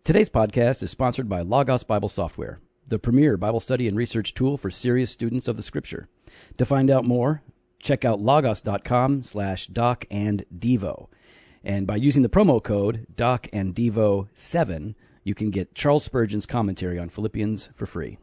Today's podcast is sponsored by Logos Bible Software, the premier Bible study and research tool for serious students of the Scripture. To find out more, check out logos.com/docanddevo. And by using the promo code docanddevo7, you can get Charles Spurgeon's commentary on Philippians for free.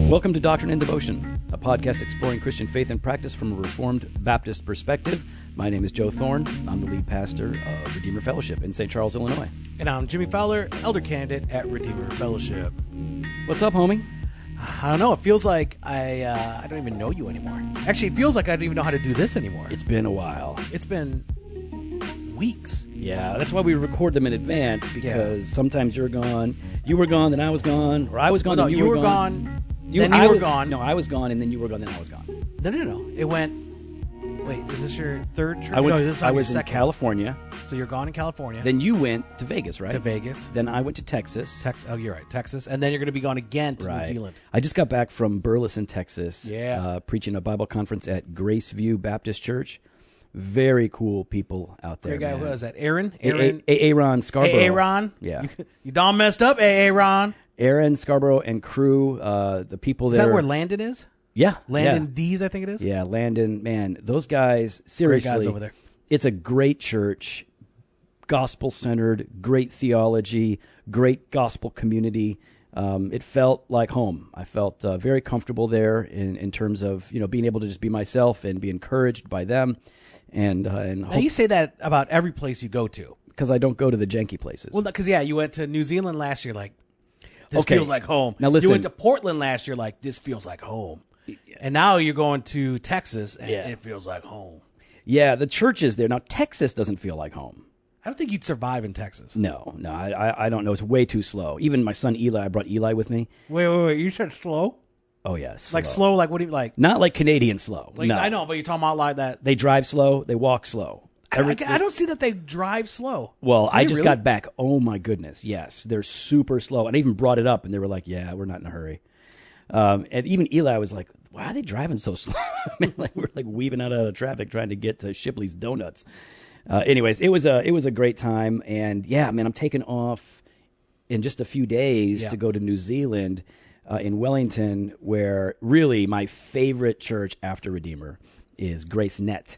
Welcome to Doctrine and Devotion, a podcast exploring Christian faith and practice from a Reformed Baptist perspective. My name is Joe Thorne. I'm the lead pastor of Redeemer Fellowship in St. Charles, Illinois. And I'm Jimmy Fowler, elder candidate at Redeemer Fellowship. What's up, homie? I don't know. It feels like I don't even know you anymore. Actually, it feels like I don't even know how to do this anymore. It's been a while. It's been weeks. Yeah, that's why we record them in advance, because sometimes you're gone, you were gone, then I was gone, or I was gone, then you were gone. Then you were gone. No, I was gone, and then you were gone, then I was gone. No. It went... Wait, is this your third trip? I was your in second. California. So you're gone in California. Then you went to Vegas, right? To Vegas. Then I went to Texas. Oh, you're right. Texas. And then you're going to be gone again to New Zealand. I just got back from Burleson, Texas. Yeah. Preaching a Bible conference at Graceview Baptist Church. Very cool people out there. Great guy. Man. Who was that? Aaron? Aaron Scarborough. Aaron? Yeah. You done messed up, Aaron. Aaron Scarborough and crew, the people there. Is that where Landon is? Yeah. Landon D's, I think it is? Yeah, Landon. Man, those guys, seriously. Great guys over there. It's a great church, gospel-centered, great theology, great gospel community. It felt like home. I felt very comfortable there in terms of being able to just be myself and be encouraged by them. Now you say that about every place you go to. Because I don't go to the janky places. Well, because, you went to New Zealand last year, like, this feels like home. Now listen. You went to Portland last year, like, this feels like home. Yeah. And now you're going to Texas, and it feels like home. Yeah, the church is there. Now, Texas doesn't feel like home. I don't think you'd survive in Texas. No, I don't know. It's way too slow. Even my son Eli, I brought Eli with me. Wait. You said slow? Oh, yeah, slow. Like slow, like what do you, like? Not like Canadian slow. Like, no. I know, but you're talking about like that. They drive slow. They walk slow. I don't see that they drive slow. Well, I just got back. Oh, my goodness. Yes, they're super slow. And I even brought it up, and they were like, yeah, we're not in a hurry. And even Eli was like, why are they driving so slow? I mean, like, we're like weaving out of traffic trying to get to Shipley's Donuts. Anyways, it was a great time. And, yeah, man, I'm taking off in just a few days to go to New Zealand in Wellington, where really my favorite church after Redeemer is Grace Net.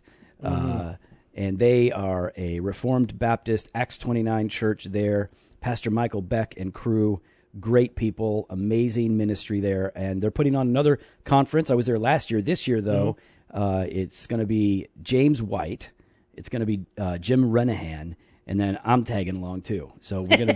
And they are a Reformed Baptist, Acts 29 church there. Pastor Michael Beck and crew, great people, amazing ministry there. And they're putting on another conference. I was there last year. This year, though, it's going to be James White. It's going to be Jim Renahan. And then I'm tagging along, too. So we're going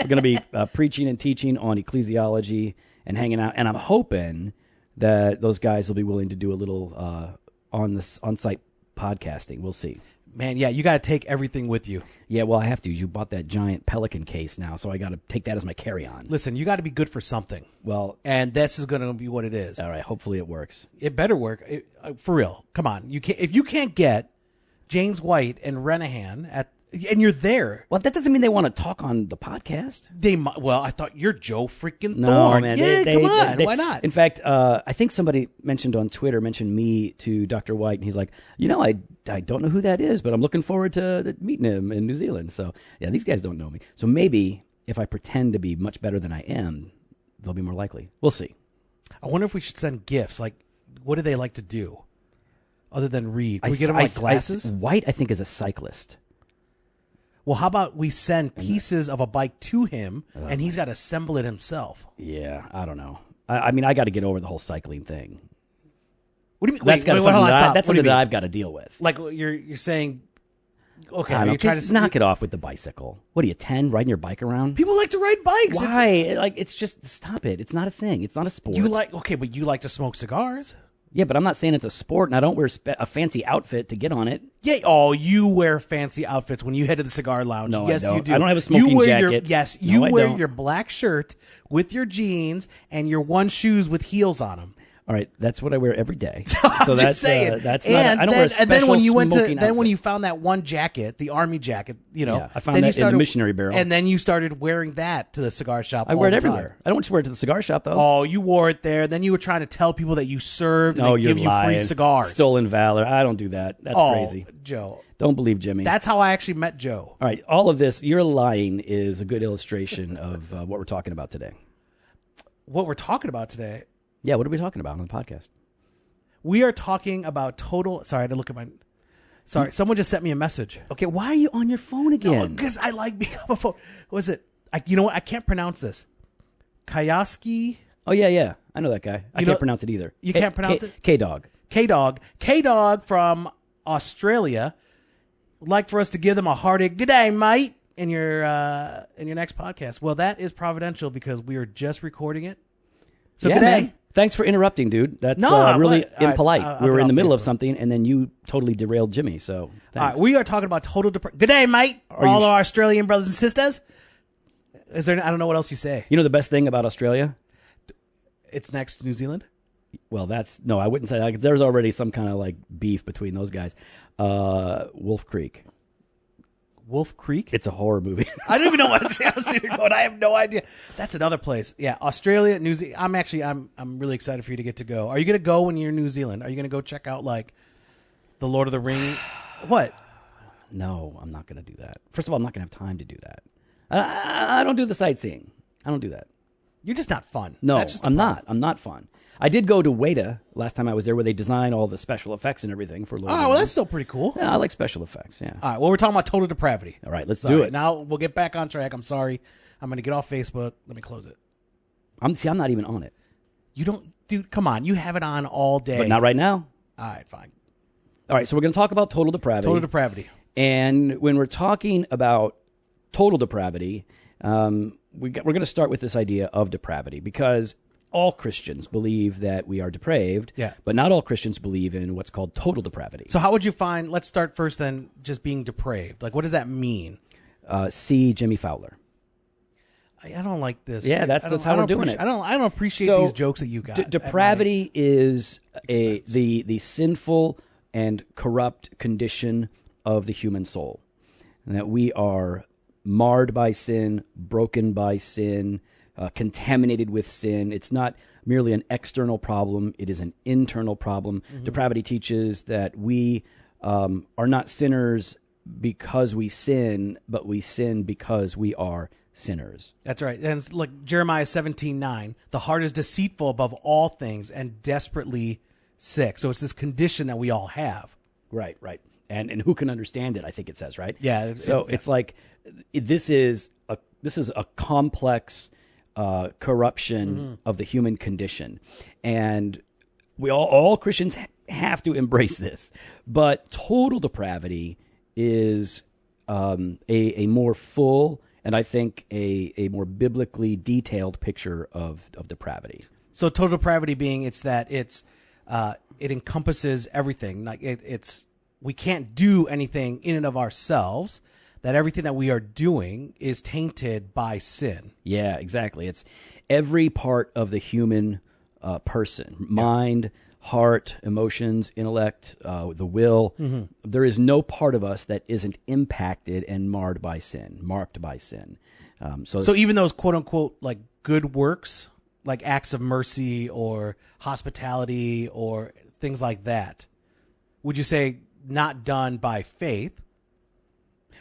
to be preaching and teaching on ecclesiology and hanging out. And I'm hoping that those guys will be willing to do a little on-site podcasting. We'll see. Man, yeah, you got to take everything with you. Yeah, well, I have to. You bought that giant Pelican case now, so I got to take that as my carry-on. Listen, you got to be good for something. Well, and this is going to be what it is. All right, hopefully it works. It better work. For real. Come on. If you can't get James White and Renahan and you're there. Well, that doesn't mean they want to talk on the podcast. Well, I thought you're Joe freaking No, Thorne. man. Yeah, come on. Why not? In fact, I think somebody mentioned on Twitter, me to Dr. White, and he's like, I don't know who that is, but I'm looking forward to meeting him in New Zealand. So, yeah, these guys don't know me. So maybe if I pretend to be much better than I am, they'll be more likely. We'll see. I wonder if we should send gifts. Like, what do they like to do other than read? Can we get them like glasses? White, I think, is a cyclist. Well, how about we send pieces of a bike to him, and he's got to assemble it himself? Yeah, I don't know. I mean, I got to get over the whole cycling thing. What do you mean? That's something that I've got to deal with. Like you're saying, okay, you're trying to knock it off with the bicycle. What are you, 10, riding your bike around? People like to ride bikes. Why? It's just, stop it. It's not a thing. It's not a sport. But you like to smoke cigars. Yeah, but I'm not saying it's a sport, and I don't wear a fancy outfit to get on it. Yeah, you wear fancy outfits when you head to the cigar lounge. No, yes, I don't. you do. I don't have a smoking jacket. You wear your black shirt with your jeans and your one shoes with heels on them. All right, that's what I wear every day. I'm So just that's saying. that's not. I don't wear a special and then when you went to, smoking then when outfit. you found that one jacket, the army jacket, Yeah, I found then that you in the started, missionary barrel. and then you started wearing that to the cigar shop. I wear it all the everywhere. time. I don't just wear it to the cigar shop though. Oh, you wore it there. Then you were trying to tell people that you served and No, they you're give you lying. free cigars. Stolen valor. I don't do that. That's crazy. Joe. Don't believe Jimmy. That's how I actually met Joe. All right, all of this, your lying is a good illustration of what we're talking about today. What we're talking about today, Yeah, what are we talking about on the podcast? we are talking about total. Sorry, I had to look at my. Sorry, someone just sent me a message. Okay, why are you on your phone again? Because I like being on my phone. What was it? You know what? I can't pronounce this. Kayaski. Oh, yeah. I know that guy. I know- can't pronounce it either. You can't pronounce it? K-Dog. K-Dog from Australia would like for us to give them a hearty good day, mate, in your next podcast. Well, that is providential because we are just recording it. So Yeah, good day. man. Thanks for interrupting, dude. That's No, really what? All right, impolite. I'll We were get in the off middle of Facebook. something, and then you totally derailed Jimmy, so All thanks. right, we are talking about total depravity. Good day, mate. All you- our Australian brothers and sisters. Is there? I don't know what else you say. You know the best thing about Australia? It's next to New Zealand. Well, no, I wouldn't say that. There's already some kind of like beef between those guys. Wolf Creek. Wolf Creek. It's a horror movie. I don't even know what I'm sitting here going. I have no idea. That's another place. Yeah, Australia, New Zealand. I'm really excited for you to get to go. Are you going to go when you're in New Zealand? Are you going to go check out like the Lord of the Ring? What? No, I'm not going to do that. First of all, I'm not going to have time to do that. I don't do the sightseeing. I don't do that. You're just not fun. No, That's just the I'm problem. not. I'm not fun. I did go to Weta last time I was there, where they design all the special effects and everything for Lord of the Oh, well, Rings. that's still pretty cool. Yeah, I like special effects. Yeah. All right, well, we're talking about total depravity. All right, let's Sorry. do it. Now we'll get back on track. I'm sorry. I'm going to get off Facebook. Let me close it. I'm not even on it, You don't, dude. Come on, you have it on all day. but not right now. All right, fine. All right, so we're going to talk about total depravity. Total depravity. And when we're talking about total depravity, we're going to start with this idea of depravity, because all Christians believe that we are depraved, Yeah. but not all Christians believe in what's called total depravity. So how would you find? Let's start first. Then just being depraved. Like, what does that mean? See Jimmy Fowler. I don't like this. Yeah, that's how we're doing it. I don't appreciate So, these jokes that you got. Depravity is expense. the sinful and corrupt condition of the human soul, and that we are marred by sin, broken by sin, contaminated with sin. It's not merely an external problem; it is an internal problem. Mm-hmm. Depravity teaches that we are not sinners because we sin, but we sin because we are sinners. That's right. And it's like Jeremiah 17:9, the heart is deceitful above all things and desperately sick. So it's this condition that we all have. Right. And who can understand it? I think it says, right? Yeah, So it's like this is a complex corruption of the human condition, and we all Christians have to embrace this. But total depravity is a more full and I think a more biblically detailed picture of depravity. So total depravity being it encompasses everything. Like it's we can't do anything in and of ourselves. That everything that we are doing is tainted by sin. Yeah, exactly. It's every part of the human person, mind, heart, emotions, intellect, the will. Mm-hmm. There is no part of us that isn't impacted and marred by sin, marked by sin. So even those quote unquote like good works, like acts of mercy or hospitality or things like that, would you say not done by faith?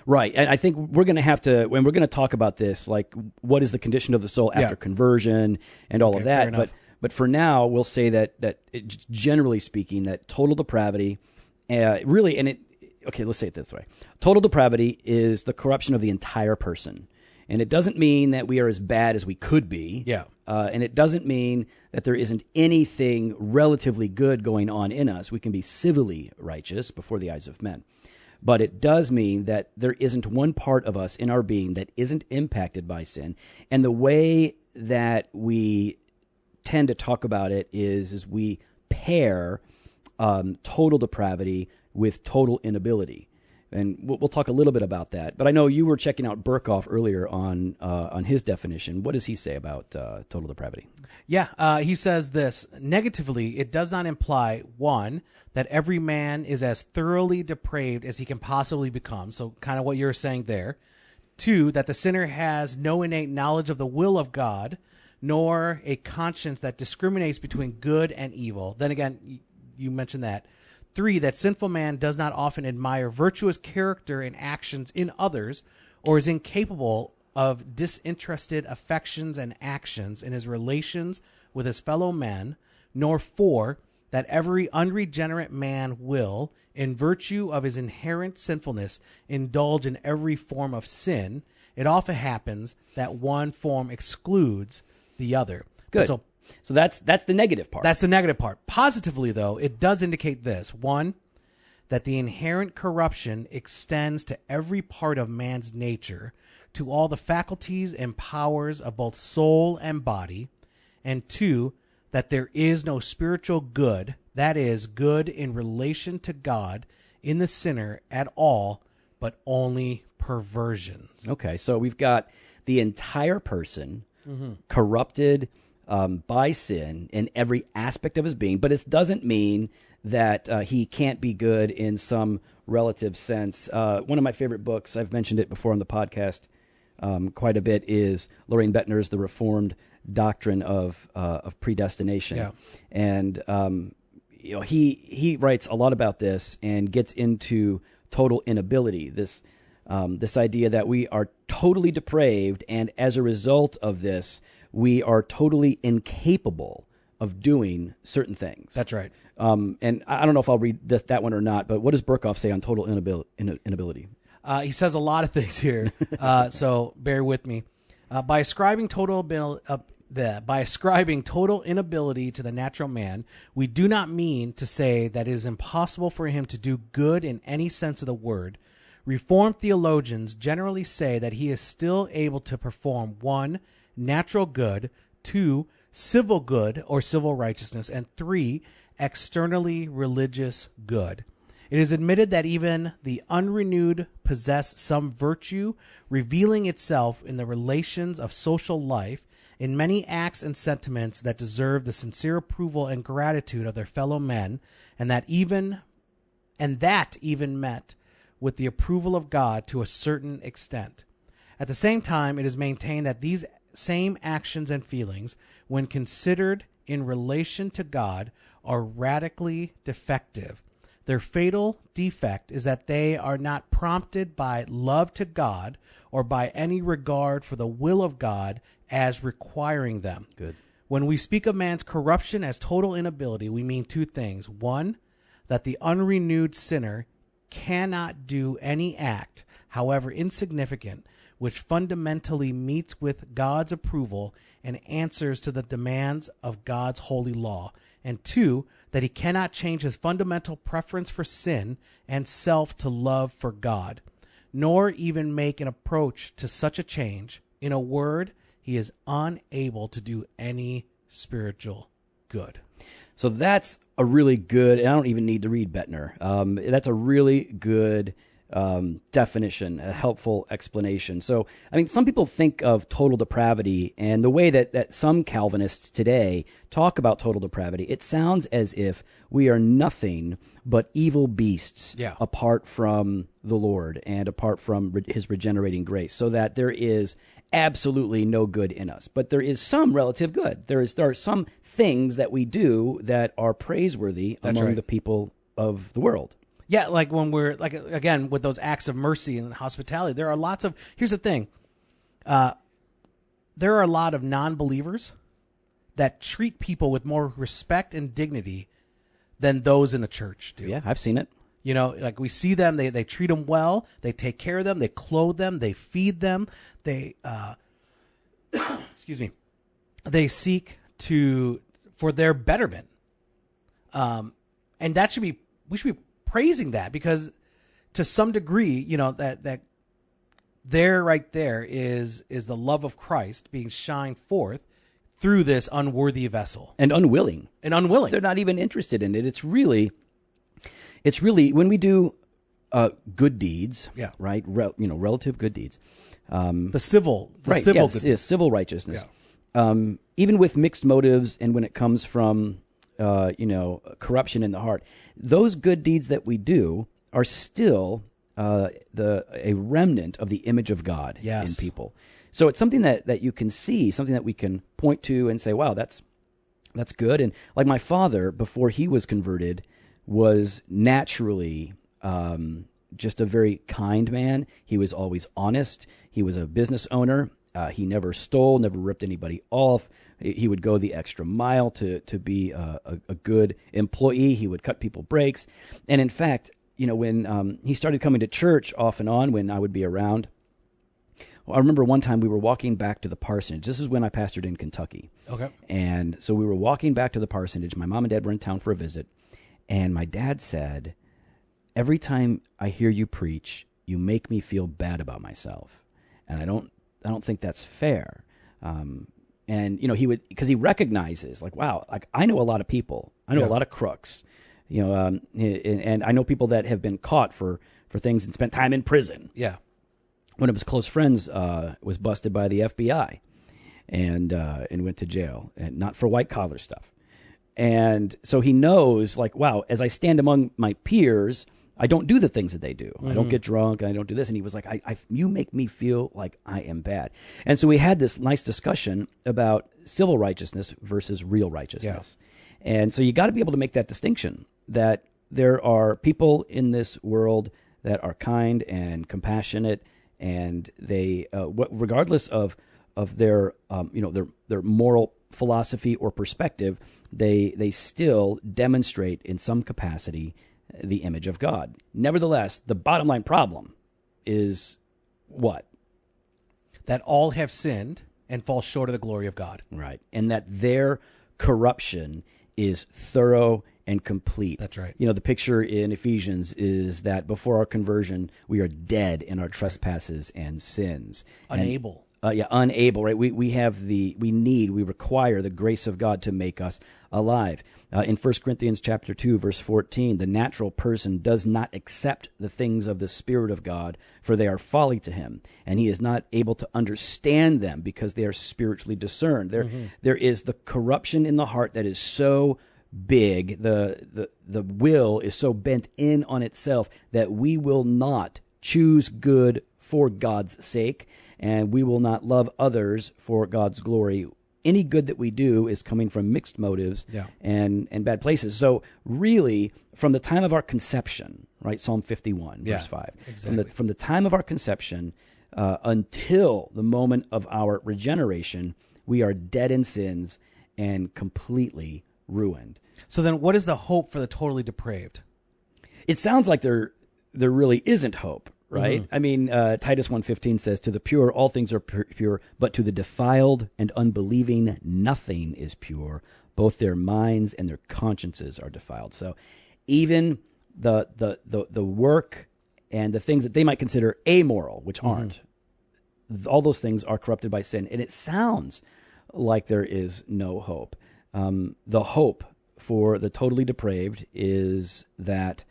Right. And I think we're going to have to, when we're going to talk about this, like what is the condition of the soul after conversion and all of that. But for now, we'll say that generally speaking, that total depravity really, let's say it this way. Total depravity is the corruption of the entire person. And it doesn't mean that we are as bad as we could be. Yeah. And it doesn't mean that there isn't anything relatively good going on in us. We can be civilly righteous before the eyes of men. But it does mean that there isn't one part of us in our being that isn't impacted by sin. And the way that we tend to talk about it is we pair total depravity with total inability. And we'll talk a little bit about that. But I know you were checking out Burkhoff earlier on his definition. What does he say about total depravity? Yeah, he says this. Negatively, it does not imply, one, that every man is as thoroughly depraved as he can possibly become. So kind of what you're saying there. Two, that the sinner has no innate knowledge of the will of God, nor a conscience that discriminates between good and evil. Then again, you mentioned that. Three, that sinful man does not often admire virtuous character and actions in others, or is incapable of disinterested affections and actions in his relations with his fellow men. Nor four, that every unregenerate man will, in virtue of his inherent sinfulness, indulge in every form of sin. It often happens that one form excludes the other. Good. So that's the negative part. That's the negative part. Positively, though, it does indicate this. One, that the inherent corruption extends to every part of man's nature, to all the faculties and powers of both soul and body. And two, that there is no spiritual good, that is, good in relation to God, in the sinner at all, but only perversions. Okay, so we've got the entire person corrupted by sin in every aspect of his being, but it doesn't mean that he can't be good in some relative sense. One of my favorite books, I've mentioned it before on the podcast quite a bit, is Lorraine Bettner's The Reformed Doctrine of Predestination. Yeah. And he writes a lot about this and gets into total inability, this idea that we are totally depraved, and as a result of this, we are totally incapable of doing certain things. That's right. And I don't know if I'll read that one or not, but what does Burkhoff say on total inability? He says a lot of things here, so bear with me. By ascribing total inability to the natural man, we do not mean to say that it is impossible for him to do good in any sense of the word. Reformed theologians generally say that he is still able to perform one, natural good, two, civil good or civil righteousness, and three, externally religious good. It is admitted that even the unrenewed possess some virtue, revealing itself in the relations of social life, in many acts and sentiments that deserve the sincere approval and gratitude of their fellow men, and that even met with the approval of God to a certain extent. At the same time, it is maintained that these same actions and feelings, when considered in relation to God, are radically defective. Their fatal defect is that they are not prompted by love to God or by any regard for the will of God as requiring them. Good. When we speak of man's corruption as total inability, we mean two things. One, that the unrenewed sinner cannot do any act, however insignificant, which fundamentally meets with God's approval and answers to the demands of God's holy law. And two, that he cannot change his fundamental preference for sin and self to love for God, nor even make an approach to such a change. In a word, he is unable to do any spiritual good. So that's a really good, and I don't even need to read Bettner. That's a really good definition, a helpful explanation. So, I mean, some people think of total depravity, and the way that some Calvinists today talk about total depravity, it sounds as if we are nothing but evil beasts apart from the Lord and apart from his regenerating grace, so that there is absolutely no good in us. But there is some relative good. There are some things that we do that are praiseworthy among the people of the world. Yeah, like when we're, like, again, with those acts of mercy and hospitality, there are lots of, here's the thing. There are a lot of non-believers that treat people with more respect and dignity than those in the church do. Yeah, I've seen it. You know, like we see them, they treat them well, they take care of them, they clothe them, they feed them, they, excuse me, they seek for their betterment. And that we should be praising that, because to some degree, you know, that there right there is the love of Christ being shined forth through this unworthy vessel. And unwilling. They're not even interested in it. It's really when we do good deeds, Yeah. right? Relative good deeds. The civil Yes, good. civil righteousness. Even with mixed motives, and when it comes from corruption in the heart, those good deeds that we do are still a remnant of the image of God in people. So it's something that you can see, something that we can point to and say, wow, that's good. And like my father, before he was converted, was naturally just a very kind man. He was always honest. He was a business owner. He never stole, never ripped anybody off. He would go the extra mile to be a good employee. He would cut people breaks. And in fact, when he started coming to church off and on when I would be around, I remember one time we were walking back to the parsonage. This is when I pastored in Kentucky. Okay. And so we were walking back to the parsonage. My mom and dad were in town for a visit. And my dad said, every time I hear you preach, you make me feel bad about myself. And I don't think that's fair. And he would, because he recognizes, like, wow, like I know a lot of people. I know a lot of crooks. And I know people that have been caught for things and spent time in prison. Yeah. One of his close friends was busted by the FBI and went to jail, and not for white collar stuff. And so he knows, like, wow, as I stand among my peers, I don't do the things that they do. Mm-hmm. I don't get drunk. I don't do this. And he was like, you make me feel like I am bad. And so we had this nice discussion about civil righteousness versus real righteousness. Yeah. And so you got to be able to make that distinction, that there are people in this world that are kind and compassionate, and they, regardless of their, their moral philosophy or perspective, they still demonstrate in some capacity the image of God. Nevertheless, the bottom line problem is what? That all have sinned and fall short of the glory of God. Right. And that their corruption is thorough and complete. That's right. The picture in Ephesians is that before our conversion, we are dead in our trespasses and sins. Unable. Unable, right? We require the grace of God to make us alive. In 1 Corinthians chapter 2, verse 14, the natural person does not accept the things of the Spirit of God, for they are folly to him, and he is not able to understand them because they are spiritually discerned. There is the corruption in the heart that is so big, the will is so bent in on itself that we will not choose good for God's sake, and we will not love others for God's glory. Any good that we do is coming from mixed motives and bad places. So really, from the time of our conception, right, Psalm 51, verse 5, exactly. From the time of our conception until the moment of our regeneration, we are dead in sins and completely ruined. So then what is the hope for the totally depraved? It sounds like there really isn't hope. Right? Mm-hmm. I mean, Titus 1:15 says, to the pure, all things are pure, but to the defiled and unbelieving, nothing is pure. Both their minds and their consciences are defiled. So even the work and the things that they might consider amoral, which aren't, all those things are corrupted by sin. And it sounds like there is no hope. The hope for the totally depraved is that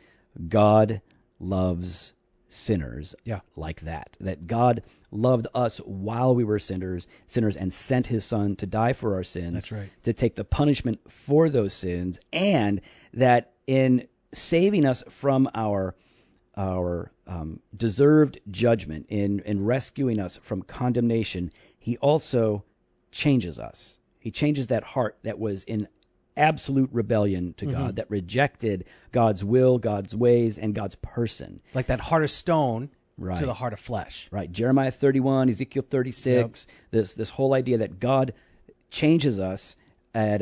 God loves sinners like that God loved us while we were sinners and sent his son to die for our sins. That's right. To take the punishment for those sins, and that in saving us from our deserved judgment, in rescuing us from condemnation, he also changes us. He changes that heart that was in absolute rebellion to God, that rejected God's will, God's ways, and God's person. Like that heart of stone to the heart of flesh. Right. Jeremiah 31, Ezekiel 36, this whole idea that God changes us at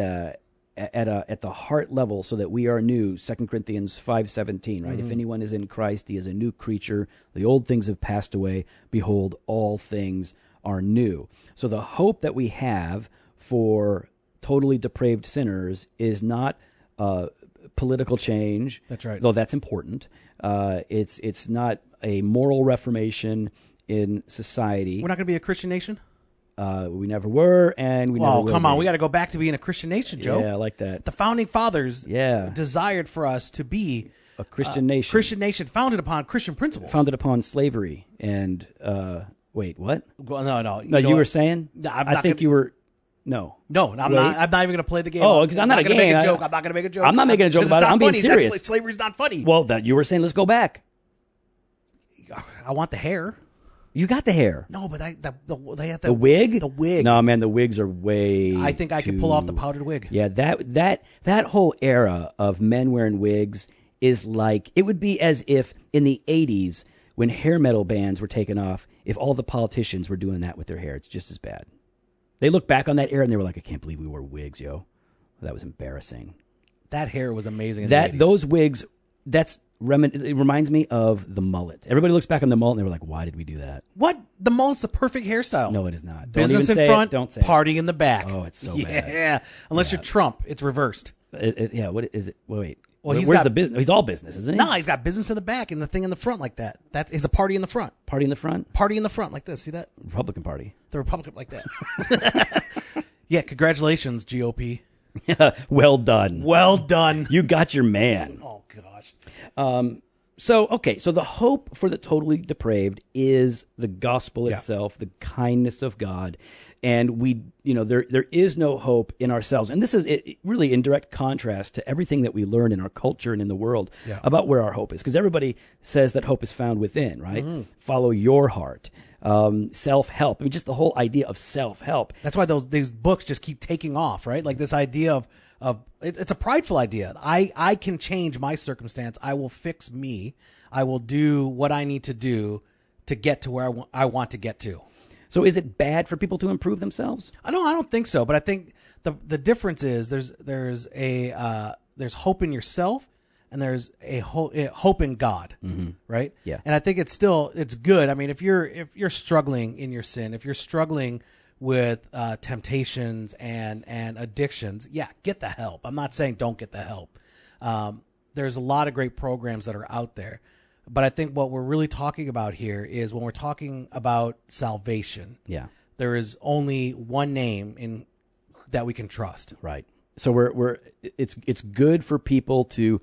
the heart level so that we are new. 2 Corinthians 5:17, right? If anyone is in Christ, he is a new creature. The old things have passed away. Behold, all things are new. So the hope that we have for totally depraved sinners is not political change. That's right. Though that's important. It's not a moral reformation in society. We're not going to be a Christian nation? We never were, and we never will. Oh, come on. be. We got to go back to being a Christian nation, Joe. Yeah, I like that. The founding fathers desired for us to be a Christian nation. Christian nation founded upon Christian principles. Founded upon slavery and wait, what? Well, no. No, you were saying? I think you were. No. No, I'm not even going to play the game. Oh, because I'm not going to game. make a joke. I'm not going to make a joke. I'm not making a joke about it. I'm being serious. Slavery's not funny. Well, you were saying let's go back. I want the hair. You got the hair. No, but they have the wig. The wig. No, man, the wigs are way. I think I could pull off the powdered wig. Yeah, that whole era of men wearing wigs is like it would be as if in the '80s when hair metal bands were taken off, if all the politicians were doing that with their hair, it's just as bad. They look back on that era and they were like, I can't believe we wore wigs, yo. That was embarrassing. That hair was amazing in the 80s. Those wigs, it reminds me of the mullet. Everybody looks back on the mullet and they were like, why did we do that? What? The mullet's the perfect hairstyle. No, it is not. Business don't even in say front, it. Don't say party in the back. Oh, it's so bad. bad. Yeah, unless you're Trump, it's reversed. Yeah, what is it? Wait. Well, where's the business? He's all business, isn't he? No, he's got business in the back and the thing in the front like that. That is a party in the front. Party in the front? Party in the front like this. See that? Republican Party. The Republican like that. Yeah, congratulations, GOP. Well done. Well done. You got your man. Oh, gosh. So the hope for the totally depraved is the gospel itself, the kindness of God. And there is no hope in ourselves. And this is really in direct contrast to everything that we learn in our culture and in the world about where our hope is. Because everybody says that hope is found within, right? Mm-hmm. Follow your heart. Self-help. I mean, just the whole idea of self-help. That's why these books just keep taking off, right? Like this idea of it's a prideful idea. I can change my circumstance. I will fix me. I will do what I need to do to get to where I want to get to. So is it bad for people to improve themselves? I don't think so. But I think the difference is there's hope in yourself and there's a hope in God, right? Yeah. And I think it's good. I mean, if you're struggling in your sin, if you're struggling with temptations and addictions, get the help. I'm not saying don't get the help. There's a lot of great programs that are out there. But I think what we're really talking about here is when we're talking about salvation, there is only one name that we can trust. Right. So it's good for people to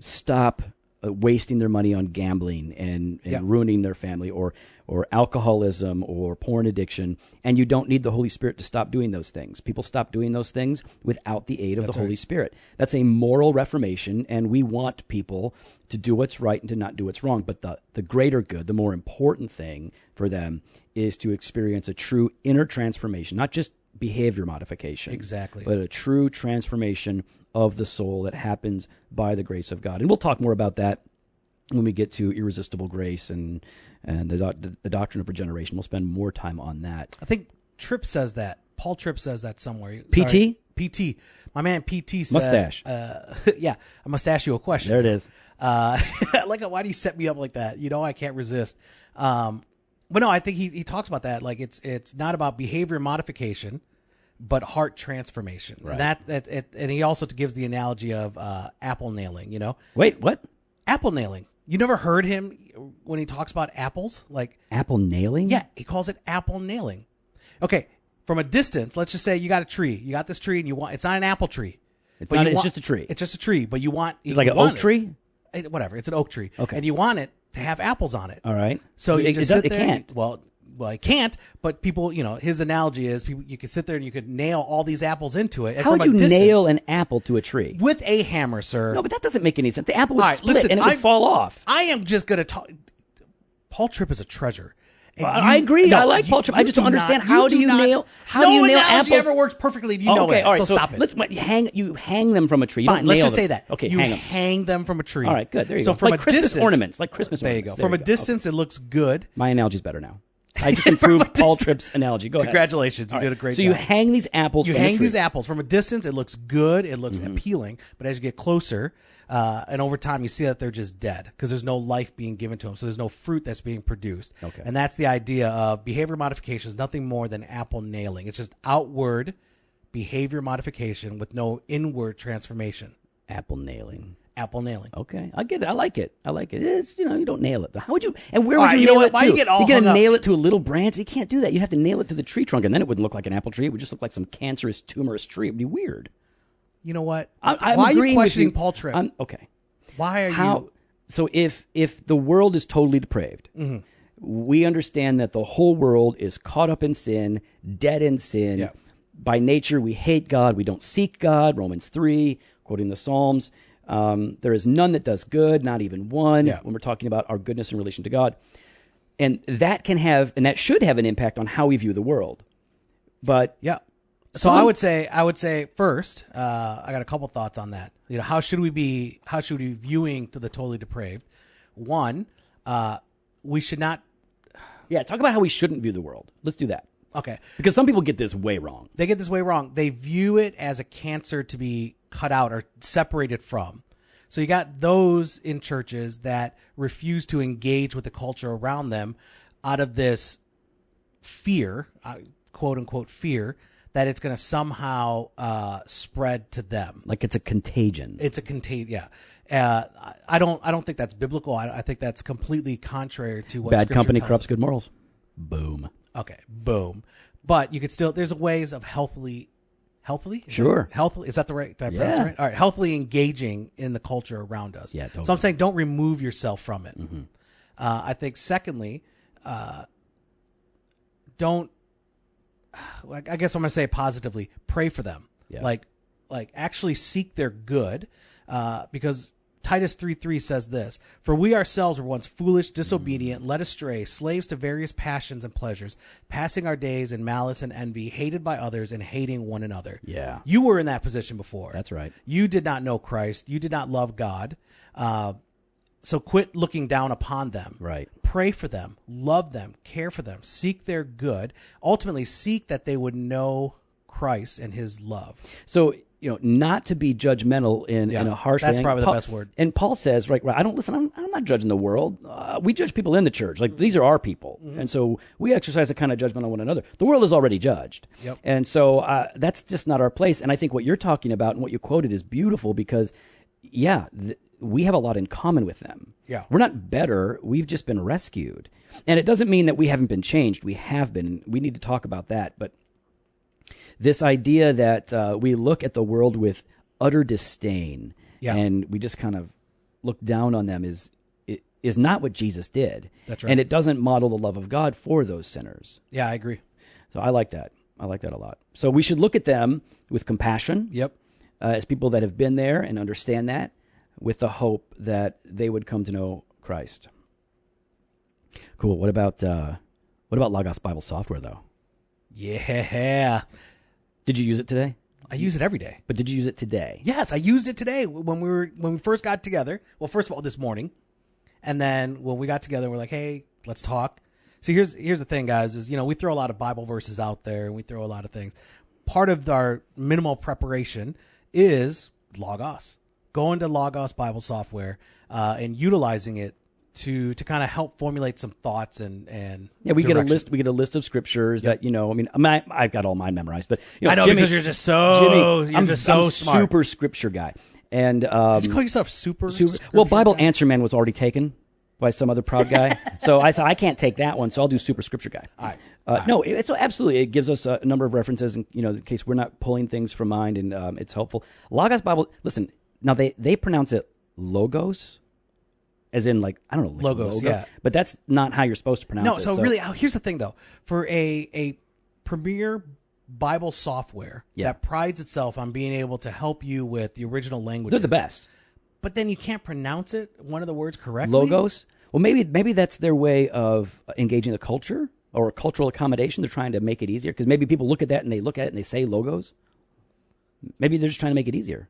stop wasting their money on gambling and ruining their family or alcoholism or porn addiction, and you don't need the Holy Spirit to stop doing those things. People stop doing those things without the aid of the Holy Spirit. That's a moral reformation, and we want people to do what's right and to not do what's wrong. But the greater good, the more important thing for them is to experience a true inner transformation, not just behavior modification. Exactly. But a true transformation of the soul that happens by the grace of God. And we'll talk more about that when we get to irresistible grace and the doctrine of regeneration. We'll spend more time on that. I think Tripp says that. Paul Tripp says that somewhere. PT? Sorry, PT. My man PT said... Mustache. I must ask you a question. There it is. Like, why do you set me up like that? I can't resist. But no, I think he talks about that. Like, it's not about behavior modification, but heart transformation. Right. And he also gives the analogy of apple nailing, Wait, what? Apple nailing. You never heard him when he talks about apples? Like apple nailing? Yeah, he calls it apple nailing. Okay, from a distance, let's just say you got a tree. You got this tree and it's not an apple tree. It's just a tree. It's just a tree, but you want... It's like an oak tree? Whatever, it's an oak tree. Okay. And you want it to have apples on it. All right. So you just sit there. It can't. Well, it can't, but people, his analogy is you could sit there and you could nail all these apples into it. And how would you nail an apple to a tree? With a hammer, sir. No, but that doesn't make any sense. The apple would split and it would fall off. I am just going to talk. Paul Tripp is a treasure. I agree. No, I like Paul Tripp. I just don't understand how do you nail apples? No ever works perfectly. You know it. All right, so stop it. You hang them from a tree. You Fine, don't let's nail just them. say that. Okay, you hang them from a tree. All right, good. There you go. So from Christmas ornaments, like Christmas there ornaments. You go. From a distance, it looks good. My analogy's better now. I just improved Paul Tripp's analogy. Go ahead. Congratulations. You did a great job. So you hang these apples from a tree. You hang these apples. From a distance, it looks good. It looks appealing. But as you get closer, and over time, you see that they're just dead because there's no life being given to them. So there's no fruit that's being produced. Okay. And that's the idea of behavior modification is nothing more than apple nailing. It's just outward behavior modification with no inward transformation. Apple nailing. Apple nailing. Okay, I get it. I like it. It's you don't nail it. How would you? And where would you nail it to? Why you get all You're hung gonna up? nail it to a little branch? You can't do that. You'd have to nail it to the tree trunk, and then it wouldn't look like an apple tree. It would just look like some cancerous, tumorous tree. It would be weird. You know what? I'm why are you agreeing questioning with Paul Tripp? Okay. Why are you? So if the world is totally depraved, we understand that the whole world is caught up in sin, dead in sin. Yeah. By nature, we hate God. We don't seek God. Romans 3, quoting the Psalms. There is none that does good, not even one, when we're talking about our goodness in relation to God. And that can have, and that should have an impact on how we view the world. But so I would say first, I got a couple thoughts on that. How should we be viewing to the totally depraved? One, we should not. Yeah, talk about how we shouldn't view the world. Let's do that. Okay. Because some people get this way wrong. They get this way wrong. They view it as a cancer to be cut out or separated from. So you got those in churches that refuse to engage with the culture around them out of this fear, quote unquote fear, that it's going to somehow spread to them. Like it's a contagion. It's a contagion. Yeah. I don't think that's biblical. I think that's completely contrary to what Bad Scripture company tells corrupts us. good morals. Boom. Okay, boom. But you could still, there's ways of healthily? Sure. Healthily, is that the right, did I pronounce it right? All right, healthily engaging in the culture around us. Yeah, totally. So I'm saying don't remove yourself from it. I think secondly, don't, I guess I'm going to say positively, pray for them. Yeah. Like actually seek their good, because Titus 3:3 says this: "For we ourselves were once foolish, disobedient, led astray, slaves to various passions and pleasures, passing our days in malice and envy, hated by others and hating one another." Yeah. You were in that position before. That's right. You did not know Christ. You did not love God. So quit looking down upon them. Right. Pray for them, love them, care for them, seek their good. Ultimately, seek that they would know Christ and his love. So, not to be judgmental in a harsh way. That's probably the best word. And Paul says, right, I'm not judging the world. We judge people in the church. Like, these are our people. And so we exercise a kind of judgment on one another. The world is already judged. Yep. And so that's just not our place. And I think what you're talking about and what you quoted is beautiful because, we have a lot in common with them. Yeah. We're not better. We've just been rescued. And it doesn't mean that we haven't been changed. We have been. And we need to talk about that. But this idea that we look at the world with utter disdain and we just kind of look down on them is not what Jesus did. That's right. And it doesn't model the love of God for those sinners. Yeah, I agree. So I like that. I like that a lot. So we should look at them with compassion. Yep. As people that have been there and understand that, with the hope that they would come to know Christ. Cool. What about Logos Bible software, though? Yeah. Did you use it today? I use it every day. But did you use it today? Yes, I used it today when we first got together. Well, first of all, this morning, and then when we got together, we're like, hey, let's talk. So here's the thing, guys, is we throw a lot of Bible verses out there, and we throw a lot of things. Part of our minimal preparation is Logos. Going to Logos Bible software and utilizing it to kind of help formulate some thoughts and we direction. get a list of scriptures that I've got all mine memorized, but I know, Jimmy, because you're just so I'm so smart. super scripture guy. And did you call yourself super well, Bible guy? Answer Man was already taken by some other proud guy, so I thought I can't take that one, so I'll do super scripture guy. All right. No, so absolutely, it gives us a number of references, and in case we're not pulling things from mind, and it's helpful. Logos Bible, listen. Now, they pronounce it logos, as in, like logos, logo, yeah. But that's not how you're supposed to pronounce it. No, so really, here's the thing, though. For a premier Bible software that prides itself on being able to help you with the original languages. They're the best. But then you can't pronounce one of the words correctly? Logos? Well, maybe that's their way of engaging the culture or a cultural accommodation. They're trying to make it easier, because maybe people look at that and they look at it and they say logos. Maybe they're just trying to make it easier.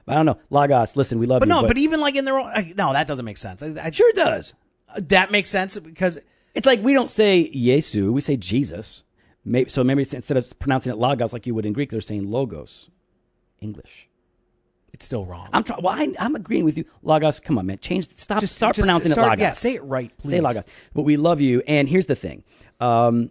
I don't know. Logos, listen, we love you. But even like in their own... No, that doesn't make sense. Sure it does. That makes sense because... It's like we don't say Yesu, we say Jesus. So maybe instead of pronouncing it Logos like you would in Greek, they're saying Logos. English. It's still wrong. I'm agreeing with you. Logos, come on, man. Start pronouncing it Logos. Yeah, say it right, please. Say Logos. But we love you. And here's the thing.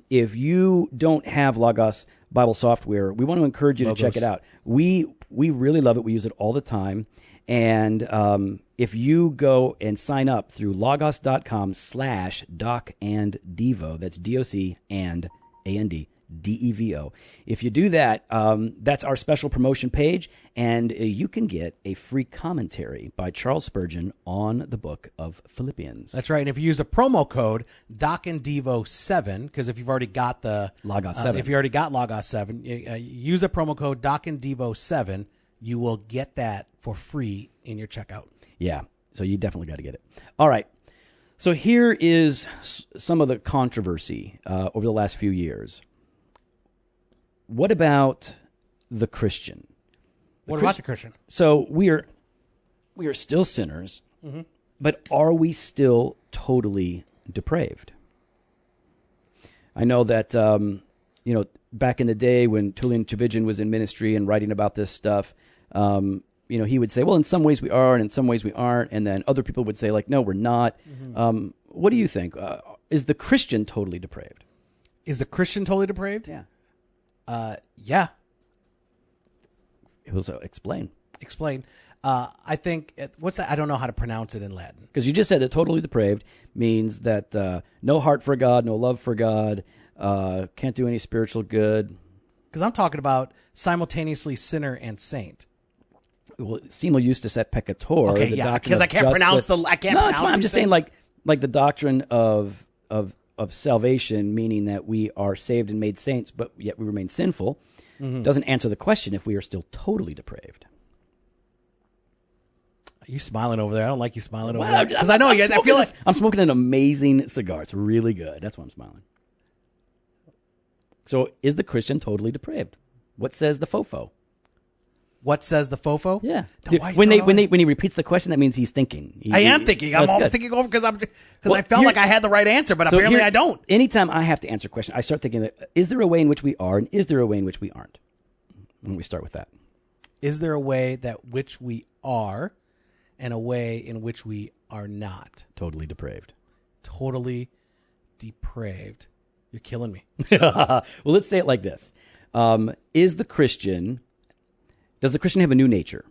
If you don't have Logos Bible software, we want to encourage you to check it out. We really love it. We use it all the time. And if you go and sign up through logos.com/docanddevo, that's DOC and AND, DEVO. If you do that, that's our special promotion page, and you can get a free commentary by Charles Spurgeon on the book of Philippians. That's right. And if you use the promo code DocandDevo7, because if you've already got the Logos 7. if you already got Logos 7, use the promo code DocandDevo7, you will get that for free in your checkout. Yeah, so you definitely got to get it. All right. So here is some of the controversy over the last few years. What about the Christian? What about the Christian? So we are still sinners, but are we still totally depraved? I know that back in the day when Tullian Tchividjian was in ministry and writing about this stuff, he would say, well, in some ways we are, and in some ways we aren't, and then other people would say, like, no, we're not. What do you think? Is the Christian totally depraved? Is the Christian totally depraved? Yeah. Yeah. So explain. Explain. I think, what's that? I don't know how to pronounce it in Latin. Because you just said that totally depraved means that no heart for God, no love for God, can't do any spiritual good. Because I'm talking about simultaneously sinner and saint. Well, simul justus et peccator. Okay, the yeah, doctrine because of I can't pronounce justice. I can't No, pronounce it's fine. I'm these just saying, things. like the doctrine of salvation, meaning that we are saved and made saints, but yet we remain sinful, doesn't answer the question if we are still totally depraved. Are you smiling over there? I don't like you smiling over Well, there. Because I know you guys, I feel like I'm smoking an amazing cigar. It's really good. That's why I'm smiling. So is the Christian totally depraved? What says the fofo? What says the fofo? Yeah. No, Dude, why when throw it? he repeats the question, that means he's thinking. I am thinking. I'm That's all good. thinking over because Well, I felt like I had the right answer, but So apparently here- I don't. Anytime I have to answer a question, I start thinking, is there a way in which we are, and is there a way in which we aren't? Why don't we start with that? Is there a way that which we are and a way in which we are not? Totally depraved. Totally depraved. You're killing me. Well, let's say it like this. Does the Christian have a new nature?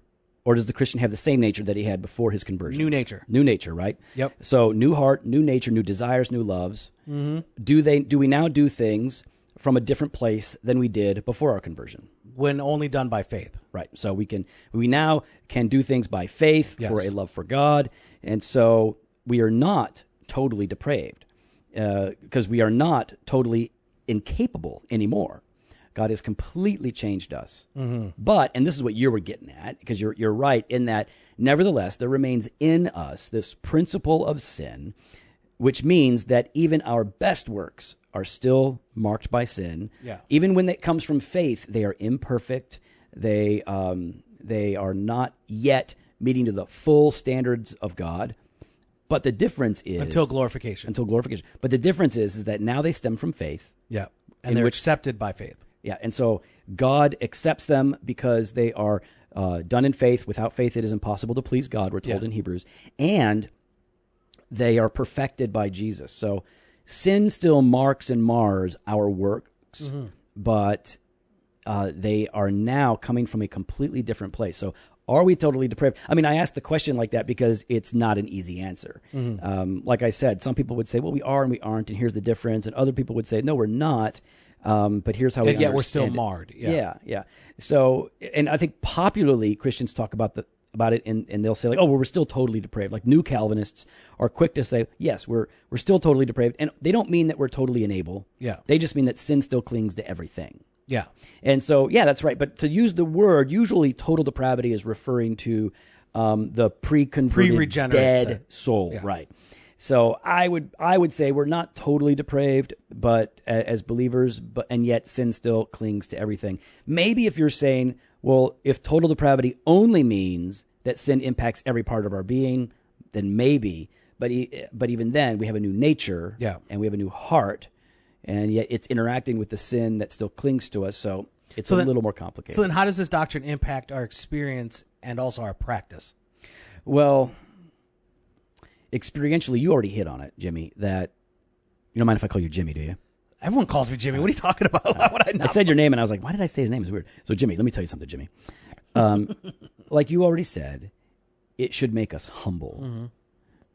Or does the Christian have the same nature that he had before his conversion? New nature. New nature, right? Yep. So new heart, new nature, new desires, new loves. Mm-hmm. Do we now do things from a different place than we did before our conversion? When only done by faith. Right. So we now can do things by faith Yes. for a love for God. And so we are not totally depraved because we are not totally incapable anymore. God has completely changed us. Mm-hmm. But, and this is what you were getting at, because you're right in that, nevertheless, there remains in us this principle of sin, which means that even our best works are still marked by sin. Yeah. Even when it comes from faith, they are imperfect. They are not yet meeting to the full standards of God. But the difference is... Until glorification. But the difference is that now they stem from faith. Yeah. And they're accepted by faith. Yeah, and so God accepts them because they are done in faith. Without faith, it is impossible to please God, we're told in Hebrews. And they are perfected by Jesus. So sin still marks and mars our works, but they are now coming from a completely different place. So are we totally depraved? I mean, I asked the question like that because it's not an easy answer. Like I said, some people would say, well, we are and we aren't, and here's the difference. And other people would say, no, we're not. But here's how we And yet we're still understand it. marred. Yeah. So, and I think popularly Christians talk about it, and they'll say like, oh, well, we're still totally depraved. Like new Calvinists are quick to say, yes, we're still totally depraved, and they don't mean that we're totally unable. Yeah. They just mean that sin still clings to everything. Yeah. And so, yeah, that's right. But to use the word, usually total depravity is referring to the pre-converted Pre-regenerate dead soul, right? So I would say we're not totally depraved, but as believers, and yet sin still clings to everything. Maybe if you're saying, well, if total depravity only means that sin impacts every part of our being, then maybe. But even then, we have a new nature, and we have a new heart, and yet it's interacting with the sin that still clings to us. So it's a little more complicated. So then, how does this doctrine impact our experience and also our practice? Well, experientially, you already hit on it, Jimmy, that you don't mind if I call you Jimmy, do you? Everyone calls me Jimmy. What are you talking about? Why would I not? I said your name, and I was like, why did I say his name? It's weird. So, Jimmy, let me tell you something, Jimmy. Like you already said, it should make us humble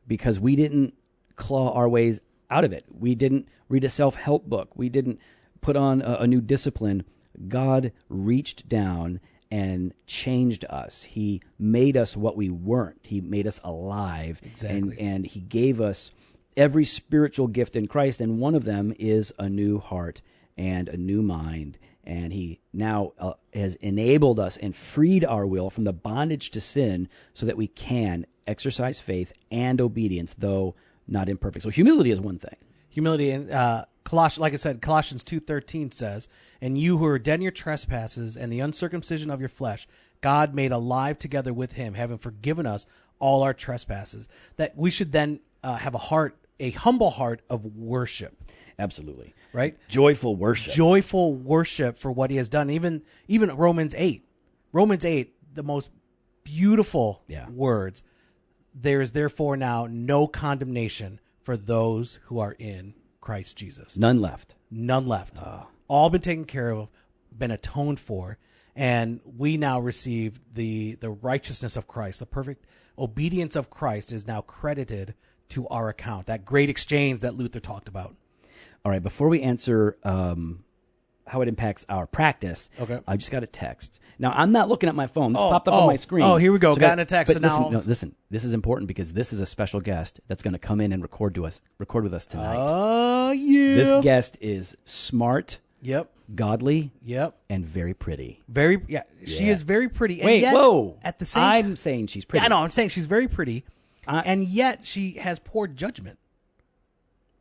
because we didn't claw our ways out of it. We didn't read a self-help book. We didn't put on a new discipline, God reached down and changed us. He made us what we weren't. He made us alive. Exactly. And he gave us every spiritual gift in Christ, and one of them is a new heart and a new mind. And he now has enabled us and freed our will from the bondage to sin so that we can exercise faith and obedience, though not imperfect. So humility is one thing. Humility, and like I said, Colossians 2:13 says, "And you who are dead in your trespasses and the uncircumcision of your flesh, God made alive together with him, having forgiven us all our trespasses." That we should then have a humble heart of worship. Absolutely. Right? Joyful worship. Joyful worship for what he has done. Even Romans 8. Romans 8, the most beautiful words. There is therefore now no condemnation for those who are in Christ Jesus. None left. None left. All been taken care of, been atoned for, and we now receive the righteousness of Christ. The perfect obedience of Christ is now credited to our account. That great exchange that Luther talked about. All right, before we answer how it impacts our practice, okay, I just got a text. Now, I'm not looking at my phone. This popped up on my screen. Oh, here we go. Got a text. But listen, this is important because this is a special guest that's going to come in and record with us tonight. Oh, yeah. This guest is smart, yep, godly, yep, and very pretty. She is very pretty. And Wait, yet, whoa. At the same time, I'm saying she's pretty. Yeah, no, I'm saying she's very pretty, and yet she has poor judgment.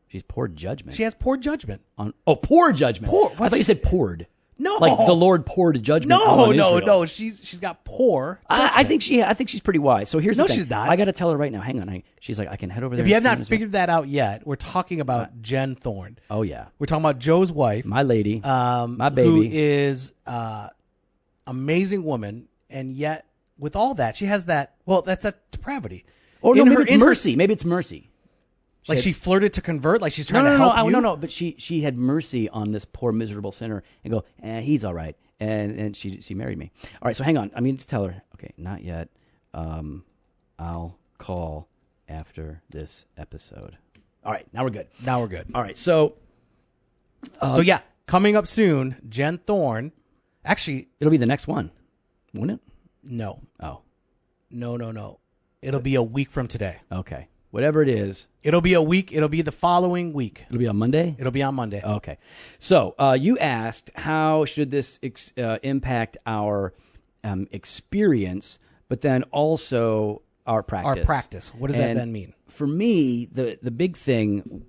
She's poor judgment. She has poor judgment. Poor judgment. I thought you said poured. No, like the Lord poured judgment. on Israel. No. She's got poor. I think she's pretty wise. So here's the thing. She's not. I got to tell her right now. Hang on. She's like, I can head over there. If you have not figured that out yet, we're talking about Jen Thorne. Oh yeah, we're talking about Joe's wife, my lady, my baby, who is amazing woman, and yet with all that, she has that. Well, that's a depravity. Oh no, maybe it's mercy. Maybe it's mercy. Like she flirted to convert, like she's trying to help you? No. But she had mercy on this poor, miserable sinner and go, he's all right. And she married me. All right, so hang on. I mean, just tell her, okay, not yet. I'll call after this episode. All right, now we're good. All right, so... coming up soon, Jen Thorne. Actually... It'll be the next one, won't it? No. Oh. No. It'll be a week from today. Okay. Whatever it is. It'll be a week. It'll be the following week. It'll be on Monday? It'll be on Monday. Okay. So you asked, how should this impact our experience, but then also our practice? Our practice. What does that then mean? For me, the big thing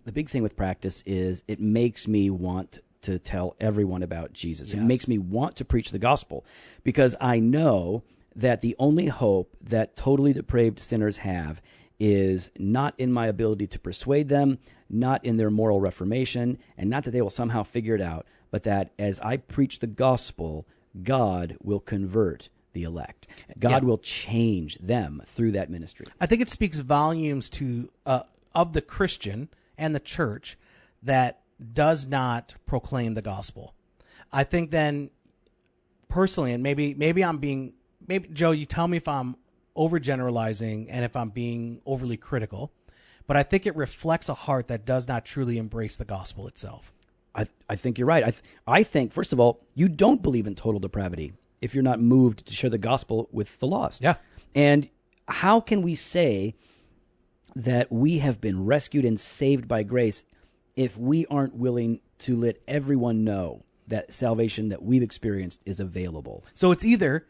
with practice is it makes me want to tell everyone about Jesus. Yes. It makes me want to preach the gospel because I know that the only hope that totally depraved sinners have is not in my ability to persuade them, not in their moral reformation, and not that they will somehow figure it out, but that as I preach the gospel, God will convert the elect. God will change them through that ministry. I think it speaks volumes to of the Christian and the church that does not proclaim the gospel. I think then, personally, and maybe Joe, you tell me if I'm overgeneralizing and if I'm being overly critical, but I think it reflects a heart that does not truly embrace the gospel itself. I think you're right. I think, first of all, you don't believe in total depravity if you're not moved to share the gospel with the lost. Yeah. And how can we say that we have been rescued and saved by grace if we aren't willing to let everyone know that salvation that we've experienced is available? So again,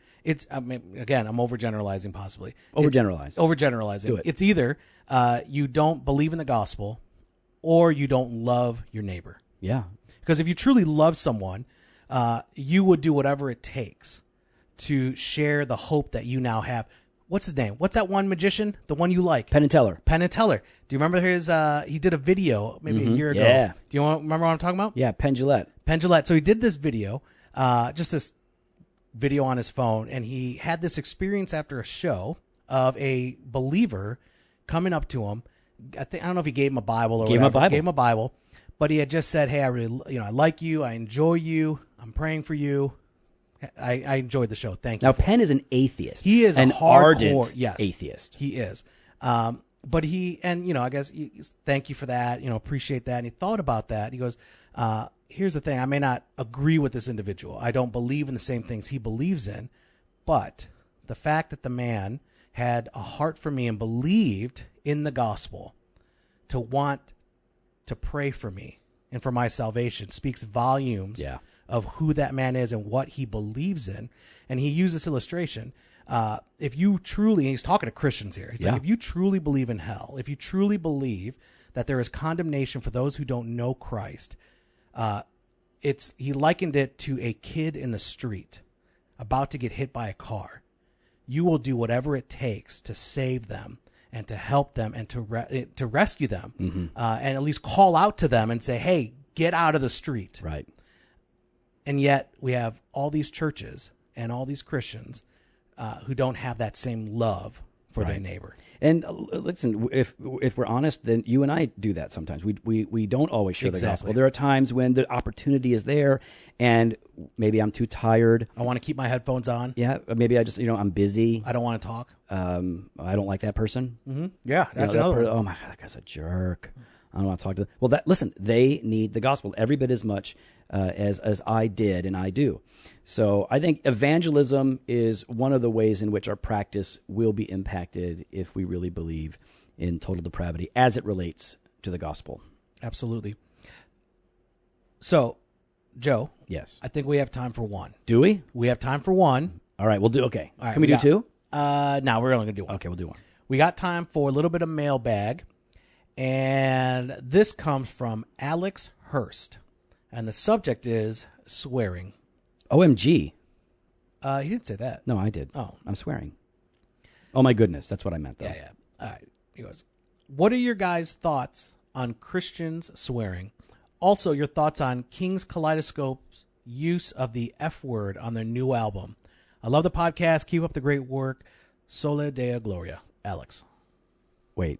I'm overgeneralizing possibly. Overgeneralizing. Do it. It's either you don't believe in the gospel or you don't love your neighbor. Yeah. Because if you truly love someone, you would do whatever it takes to share the hope that you now have. What's his name? What's that one magician? The one you like? Penn and Teller. Penn and Teller. Do you remember his? He did a video maybe a year ago. Yeah. Do you remember what I'm talking about? Yeah, Penn Jillette. Penn Jillette. So he did this video, just this video on his phone, and he had this experience after a show of a believer coming up to him. I don't know if he gave him a Bible or whatever. Gave him a Bible, but he had just said, "Hey, I really, I like you. I enjoy you. I'm praying for you. I enjoyed the show. Thank you." Now, Penn is an atheist. He is an ardent atheist. He is. But I guess thank you for that. Appreciate that. And he thought about that. He goes, here's the thing. I may not agree with this individual. I don't believe in the same things he believes in, but the fact that the man had a heart for me and believed in the gospel to want to pray for me and for my salvation speaks volumes of who that man is and what he believes in. And he used this illustration. If you truly, and he's talking to Christians here, he's like, if you truly believe in hell, if you truly believe that there is condemnation for those who don't know Christ, he likened it to a kid in the street about to get hit by a car. You will do whatever it takes to save them and to help them and to rescue them, and at least call out to them and say, hey, get out of the street. Right. And yet we have all these churches and all these Christians who don't have that same love for their neighbor. And listen, if we're honest, then you and I do that sometimes. We don't always share the gospel. There are times when the opportunity is there, and maybe I'm too tired. I want to keep my headphones on. Yeah, maybe I just I'm busy. I don't want to talk. I don't like that person. Mm-hmm. Yeah, that's another one. Oh my God, that guy's a jerk. I don't want to talk to them. Well, listen, they need the gospel every bit as much as I did and I do. So I think evangelism is one of the ways in which our practice will be impacted if we really believe in total depravity as it relates to the gospel. Absolutely. So, Joe. Yes. I think we have time for one. Do we? We have time for one. All right, we'll do, okay. All right, can we do two? No, we're only going to do one. Okay, we'll do one. We got time for a little bit of mailbag. And this comes from Alex Hurst. And the subject is swearing. OMG. He didn't say that. No, I did. Oh. I'm swearing. Oh, my goodness. That's what I meant, though. Yeah. All right. He goes, what are your guys' thoughts on Christians swearing? Also, your thoughts on Kings Kaleidoscope's use of the F word on their new album. I love the podcast. Keep up the great work. Sole Deo Gloria. Alex. Wait.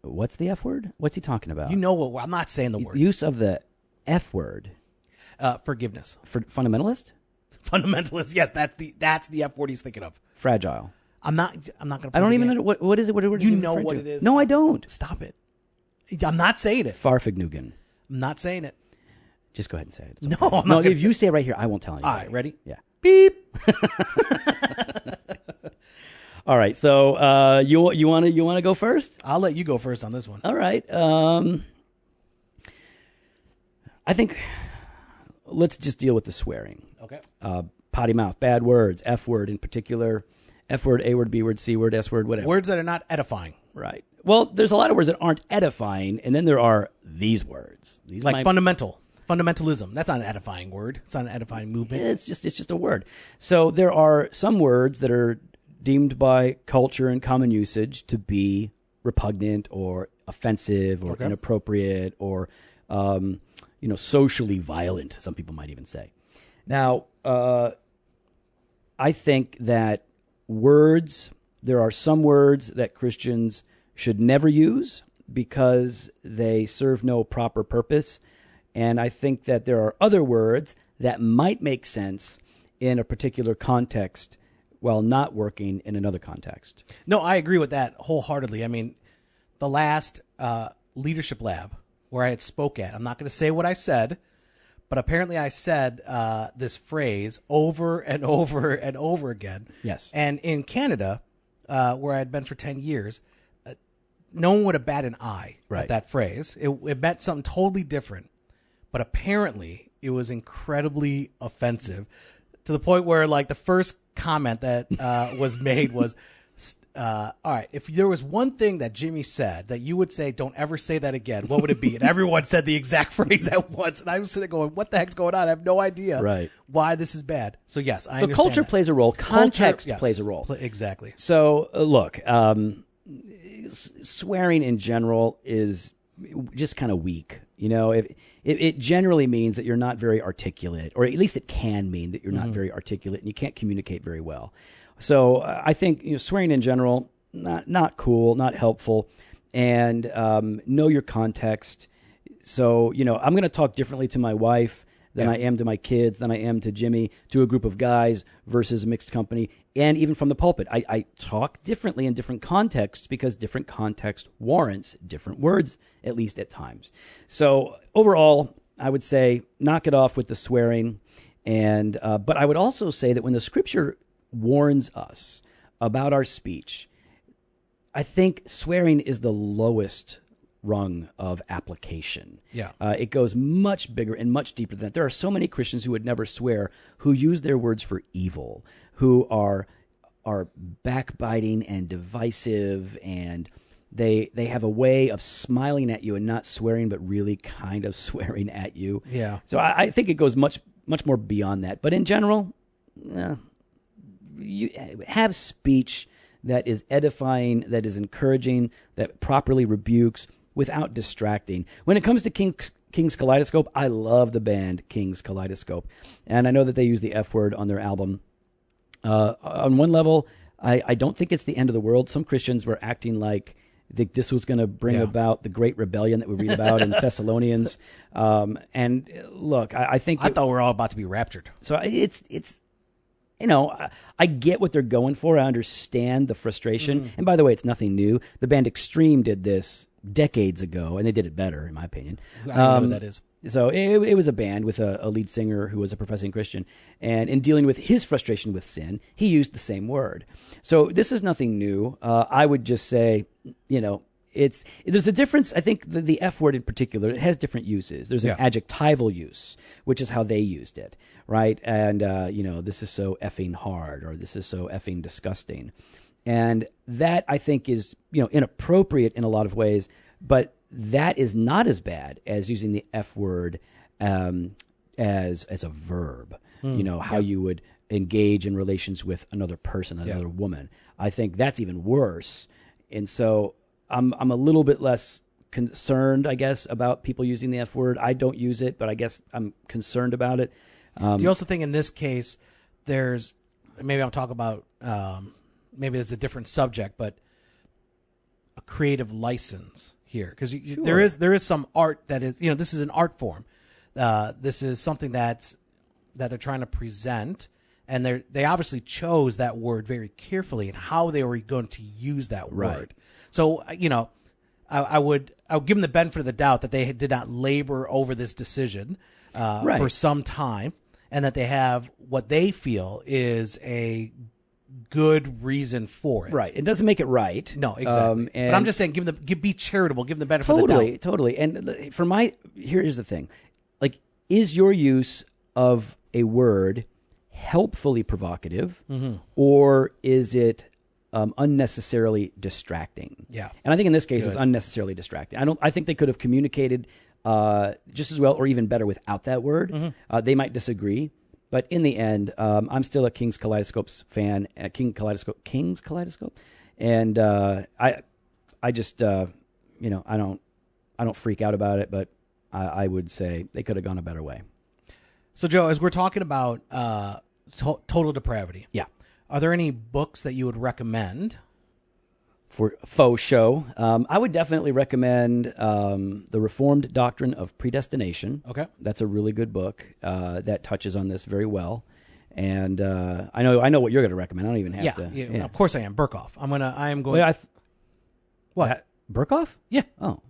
What's the F word? What's he talking about? You know what? I'm not saying the word. Use of the F word. Forgiveness. For fundamentalist? Fundamentalist. Yes, that's the F word he's thinking of. Fragile. I'm not going to. I don't even know what is it. What you know what it is? No, I don't. Stop it. I'm not saying it. Farfignugan. I'm not saying it. Just go ahead and say it. No, I'm not. If you say it right here, I won't tell anybody. All right, ready? Yeah. Beep. All right, so you want to go first? I'll let you go first on this one. All right. I think let's just deal with the swearing. Okay. Potty mouth, bad words, F word in particular, F word, A word, B word, C word, S word, whatever. Words that are not edifying. Right. Well, there's a lot of words that aren't edifying, and then there are these words. These like fundamentalism. That's not an edifying word. It's not an edifying movement. It's just a word. So there are some words that are deemed by culture and common usage to be repugnant or offensive or inappropriate or socially violent, some people might even say. Now, I think that there are some words that Christians should never use because they serve no proper purpose. And I think that there are other words that might make sense in a particular context while not working in another context. No, I agree with that wholeheartedly. I mean, the last leadership lab where I had spoke at, I'm not going to say what I said, but apparently I said this phrase over and over and over again. Yes. And in Canada, where I had been for 10 years, no one would have batted an eye at that phrase. It meant something totally different. But apparently it was incredibly offensive to the point where, like, the first comment that was made was, all right, if there was one thing that Jimmy said that you would say, don't ever say that again, what would it be? And everyone said the exact phrase at once. And I was sitting there going, what the heck's going on? I have no idea why this is bad. So, yes, I understand. So culture plays a role. Context plays a role. Exactly. So, look, swearing in general is just kind of weak. You know, it generally means that you're not very articulate, or at least it can mean that you're not very articulate and you can't communicate very well. So I think swearing in general, not cool, not helpful, and know your context. So, I'm going to talk differently to my wife than I am to my kids, than I am to Jimmy, to a group of guys versus a mixed company. And even from the pulpit, I talk differently in different contexts because different context warrants different words, at least at times. So overall, I would say knock it off with the swearing. And but I would also say that when the Scripture warns us about our speech, I think swearing is the lowest rung of application. Yeah. It goes much bigger and much deeper than that. There are so many Christians who would never swear, who use their words for evil, who are backbiting and divisive, and they have a way of smiling at you and not swearing, but really kind of swearing at you. Yeah. So I think it goes much more beyond that. But in general, you have speech that is edifying, that is encouraging, that properly rebukes without distracting. When it comes to Kings Kaleidoscope, I love the band Kings Kaleidoscope. And I know that they use the F word on their album. On one level, I don't think it's the end of the world. Some Christians were acting like this was going to bring about the great rebellion that we read about in Thessalonians. And look, I think... I thought we were all about to be raptured. So it's I get what they're going for. I understand the frustration. And by the way, it's nothing new. The band Extreme did this decades ago, and they did it better, in my opinion. I don't know what that is. So it was a band with a lead singer who was a professing Christian. And in dealing with his frustration with sin, he used the same word. So this is nothing new. I would just say, there's a difference. I think the F word in particular, it has different uses. There's an adjectival use, which is how they used it, right? And, this is so effing hard, or this is so effing disgusting. And that, I think, is, inappropriate in a lot of ways, but that is not as bad as using the F word as a verb, how you would engage in relations with another person, another woman. I think that's even worse. And so I'm a little bit less concerned, I guess, about people using the F word. I don't use it, but I guess I'm concerned about it. Do you also think in this case, maybe I'll talk about, maybe it's a different subject, but a creative license here? Because there is some art that is, this is an art form. This is something that they're trying to present, and they obviously chose that word very carefully and how they were going to use that word. Right. So, I would give them the benefit of the doubt that they did not labor over this decision for some time, and that they have what they feel is a good reason for it. Right. It doesn't make it right. No, exactly. But I'm just saying, be charitable, give them the benefit of the doubt. Totally. And here's the thing. Like, is your use of a word helpfully provocative, or is it unnecessarily distracting? Yeah. And I think in this case, it's unnecessarily distracting. I think they could have communicated just as well or even better without that word. They might disagree. But in the end, I'm still a Kings Kaleidoscope fan. Kings Kaleidoscope, and I just I don't freak out about it. But I would say they could have gone a better way. So, Joe, as we're talking about total depravity, are there any books that you would recommend? For faux show, I would definitely recommend The Reformed Doctrine of Predestination. Okay. That's a really good book that touches on this very well. And I know what you're going to recommend. I don't even have to. Yeah, of course I am. Burkhoff. I am going. What? Burkhoff? Yeah. Oh.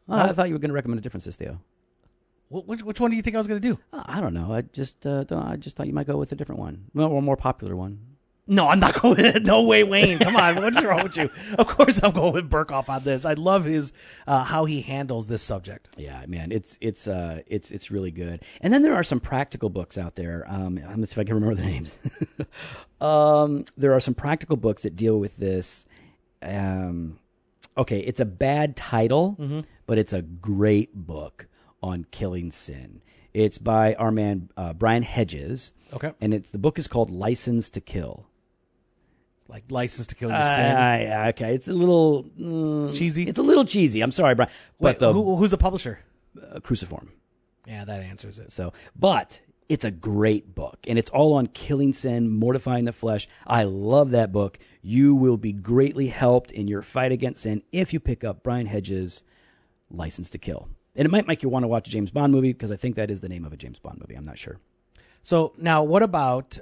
I thought you were going to recommend a different Theo. Which one do you think I was going to do? I don't know. I just thought you might go with a different one. Well, or a more popular one. No, I'm not going with it. No way, Wayne. Come on. What's wrong with you? Of course I'm going with Burkhoff on this. I love his how he handles this subject. Yeah, man, it's really good. And then there are some practical books out there. Let's see if I can remember the names. There are some practical books that deal with this. Okay, it's a bad title, but it's a great book on killing sin. It's by our man Brian Hedges. Okay. And the book is called License to Kill. Like License to Kill Your Sin? Okay. It's a little... cheesy? It's a little cheesy. I'm sorry, Brian. But who's the publisher? Cruciform. Yeah, that answers it. But it's a great book, and it's all on killing sin, mortifying the flesh. I love that book. You will be greatly helped in your fight against sin if you pick up Brian Hedges' License to Kill. And it might make you want to watch a James Bond movie, because I think that is the name of a James Bond movie. I'm not sure. So now, what about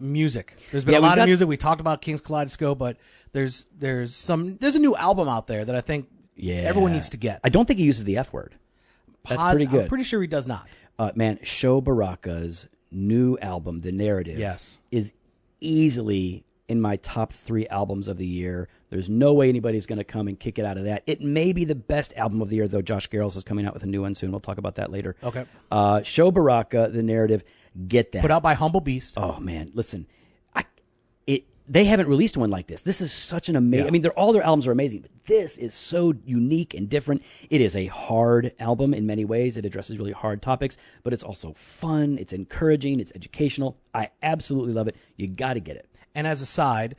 music? There's been a lot of music. We talked about King's Kaleidoscope, but there's a new album out there that I think everyone needs to get. I don't think he uses the F word. That's pretty good. I'm pretty sure he does not. Man, Sho Baraka's new album, The Narrative, Yes. is easily in my top 3 albums of the year. There's no way anybody's going to come and kick it out of that. It may be the best album of the year, though. Josh Garrels is coming out with a new one soon. We'll talk about that later. Okay. Sho Baraka, The Narrative, get that. Put out by Humble Beast. Oh, man, listen. They haven't released one like this. This is such an amazing... Yeah. I mean, all their albums are amazing, but this is so unique and different. It is a hard album in many ways. It addresses really hard topics, but it's also fun. It's encouraging. It's educational. I absolutely love it. You got to get it. And as a side,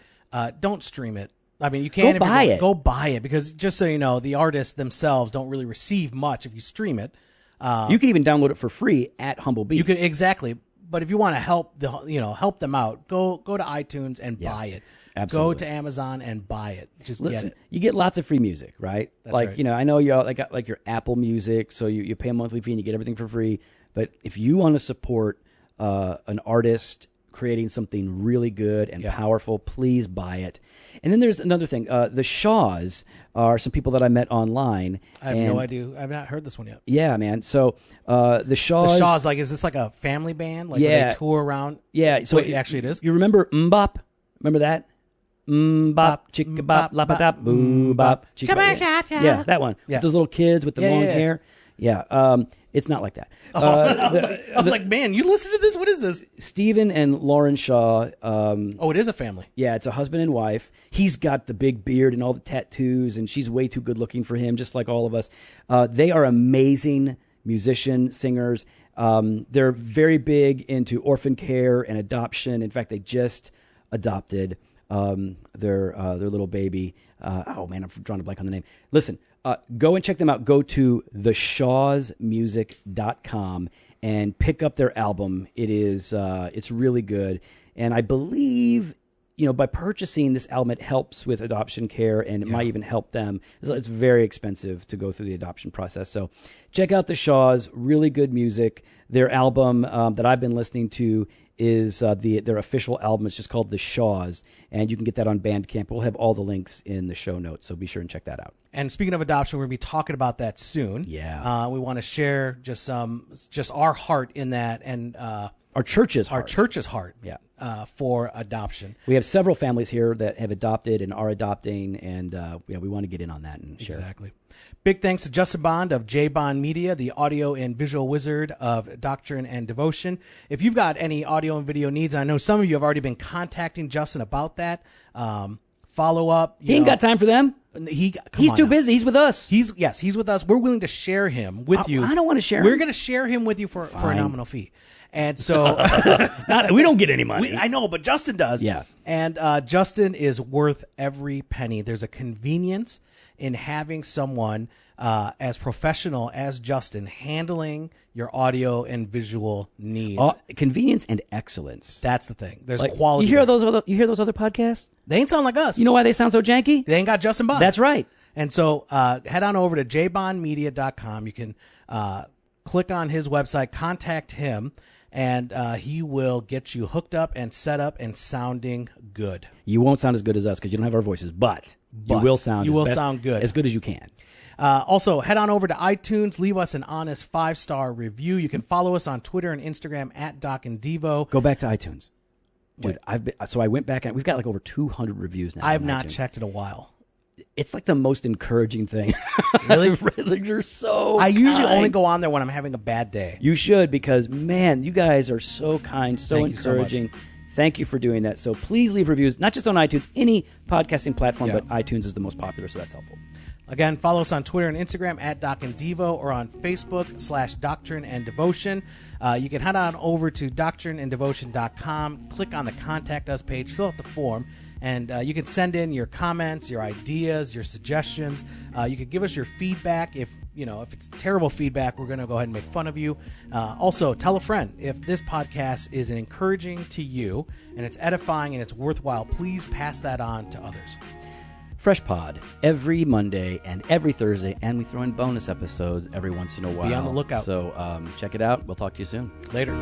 don't stream it. I mean, you can Go buy it. Go buy it, because just so you know, the artists themselves don't really receive much if you stream it. You can even download it for free at Humble Beast. You can exactly. But if you want to help them out, go to iTunes and buy it. Absolutely. Go to Amazon and buy it. Just get it. You get lots of free music, right? That's like, right. I know you all got like your Apple Music, so you pay a monthly fee and you get everything for free. But if you want to support an artist creating something really good and powerful, please buy it. And then there's another thing. The Shaws are some people that I met online. I have no idea. I've not heard this one yet. Yeah, man. So the Shaws... The Shaws, like, is this like a family band? Like, where they tour around? Yeah. So Wait, actually it is? You remember Mbop? Remember that? Mbop, chicka bop, lapatop, boo bop, chicka bop. Yeah, that one. Yeah. With those little kids with the long hair. Yeah. It's not like that. I was like, man, you listen to this? What is this? Stephen and Lauren Shaw. It is a family. Yeah, it's a husband and wife. He's got the big beard and all the tattoos, and she's way too good looking for him, just like all of us. They are amazing musicians, singers. They're very big into orphan care and adoption. In fact, they just adopted their little baby. Man, I'm drawing a blank on the name. Listen. Go and check them out. Go to theshawsmusic.com and pick up their album. It's really good. And I believe, by purchasing this album, it helps with adoption care, and it might even help them. It's very expensive to go through the adoption process. So check out the Shaws. Really good music. Their album that I've been listening to is their official album. It's just called The Shaws, and you can get that on Bandcamp. We'll have all the links in the show notes, so be sure and check that out. And speaking of adoption, we're going to be talking about that soon. Yeah. We want to share just our heart in that, and our church's heart. For adoption. We have several families here that have adopted and are adopting, and we want to get in on that and share. Exactly. Big thanks to Justin Bond of J Bond Media, the audio and visual wizard of Doctrine and Devotion. If you've got any audio and video needs, I know some of you have already been contacting Justin about that. Follow up. He ain't got time for them. He's too busy. He's with us. He's with us. We're willing to share him with you. I don't want to share him. We're going to share him with you for a nominal fee. And so we don't get any money. I know, but Justin does. Yeah. And Justin is worth every penny. There's a convenience in having someone as professional as Justin handling your audio and visual needs. Convenience and excellence. That's the thing. There's quality. You hear those other podcasts? They ain't sound like us. You know why they sound so janky? They ain't got Justin Bond. That's right. And so head on over to jbondmedia.com. You can click on his website, contact him, and he will get you hooked up and set up and sounding good. You won't sound as good as us because you don't have our voices, but you will sound good. As good as you can. Also, head on over to iTunes. Leave us an honest 5-star review. You can follow us on Twitter and Instagram at Doc and Devo. Go back to iTunes. Dude, I went back and we've got like over 200 reviews now. I have not checked in a while. It's like the most encouraging thing. Really? Like, you're so I usually kind. only go on there when I'm having a bad day. You should, because, man, you guys are so kind, so encouraging. Thank you for doing that. So please leave reviews, not just on iTunes, any podcasting platform, but iTunes is the most popular, so that's helpful. Again, follow us on Twitter and Instagram at Doc and Devo, or on Facebook /Doctrine and Devotion. You can head on over to doctrineanddevotion.com, click on the Contact Us page, fill out the form, and you can send in your comments, your ideas, your suggestions. You can give us your feedback. If it's terrible feedback, we're going to go ahead and make fun of you. Also, tell a friend. If this podcast is encouraging to you and it's edifying and it's worthwhile, please pass that on to others. Fresh Pod every Monday and every Thursday, and we throw in bonus episodes every once in a while. Be on the lookout. So check it out. We'll talk to you soon. Later.